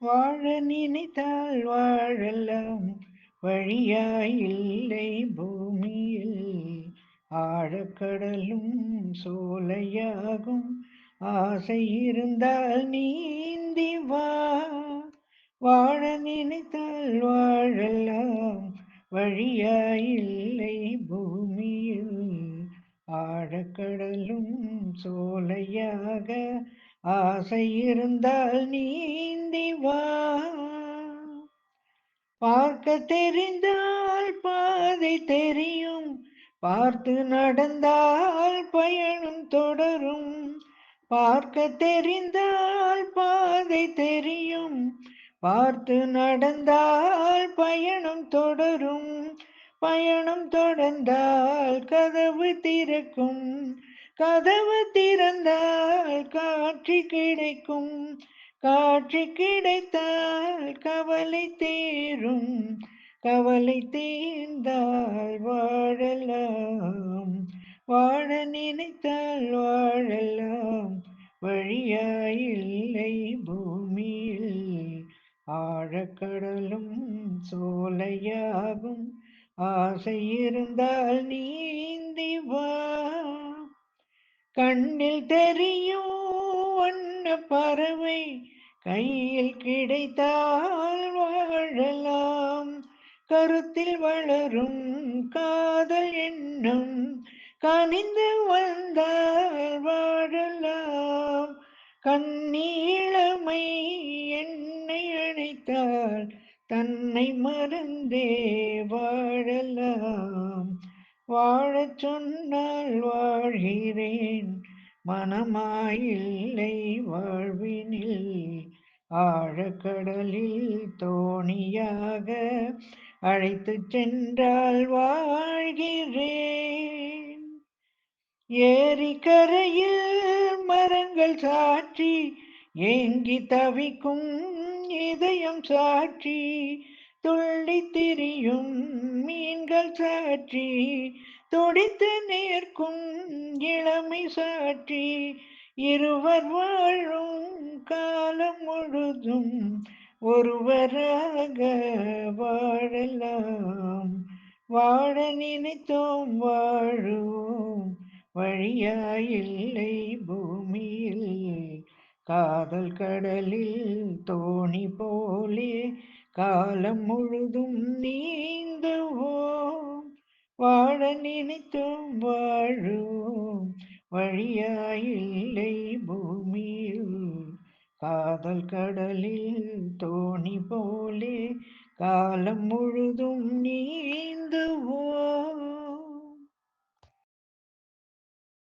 வாழ நினைத்தால் வாழலாம், வழியாயில்லை பூமியில். ஆழக்கடலும் சோலையாகும், ஆசை இருந்தால் நீந்தி வா. வாழ நினைத்தால் வாழலாம், வழியாயில்லை பூமியில். ஆழக்கடலும் சோலையாக, ஆசை இருந்தால் நீந்தி வா. பார்க்க தெரிந்தால் பாதை தெரியும், பார்த்து நடந்தால் பயணம் தொடரும். பார்க்க தெரிந்தால் பாதை தெரியும், பார்த்து நடந்தால் பயணம் தொடரும். பயணம் தொடர்ந்தால் கதவு திறக்கும், கதவு திறந்தால் காட்சி கிடைக்கும். காட்சி கிடைத்தால் கவலை தீரும், கவலை தீர்ந்தால் வாழலாம். வாழ நினைத்தால் வாழலாம், வழியாயில்லை பூமியில். ஆழக்கடலும் சோலையாகும், ஆசை இருந்தால் நீந்தி வா. கண்ணில் தெரியும் வண்ண பறவை, கையில் கிடைத்தால் வாழலாம். கருத்தில் வளரும் காதல் எண்ணம், கனிந்து வந்தால் வாழலாம். கண்ணீளமை என்னை அழைத்தால், தன்னை மறந்தே வாழலாம். வாழச் சொன்னால் வாழ்கிறேன், மனமாயில்லை வாழ்வினில். ஆழக்கடலில் தோணியாக அழைத்துச் சென்றால் வாழ்கிறேன். ஏரிக்கரையில் மரங்கள் சாட்சி, ஏங்கி தவிக்கும் இதயம் சாட்சி. துள்ளி திரியும் மீன்கள் சாட்சி, துடித்து நிற்கும் இளமை சாட்சி. இருவர் வாழும் காலம் முழுதும் ஒருவராக வாழலாம். வாழ நினைத்தோம் வாழுவோம், வழியாயில்லை பூமியில். காதல் கடலில் தோணி போலே காலம் முழுதும் நீந்துவோம். வாழ நினைத்தோம் வாழுவோம், வழியாயில்லை பூமியில். காதல் கடலில் தோணி போலே காலம் முழுதும் நீ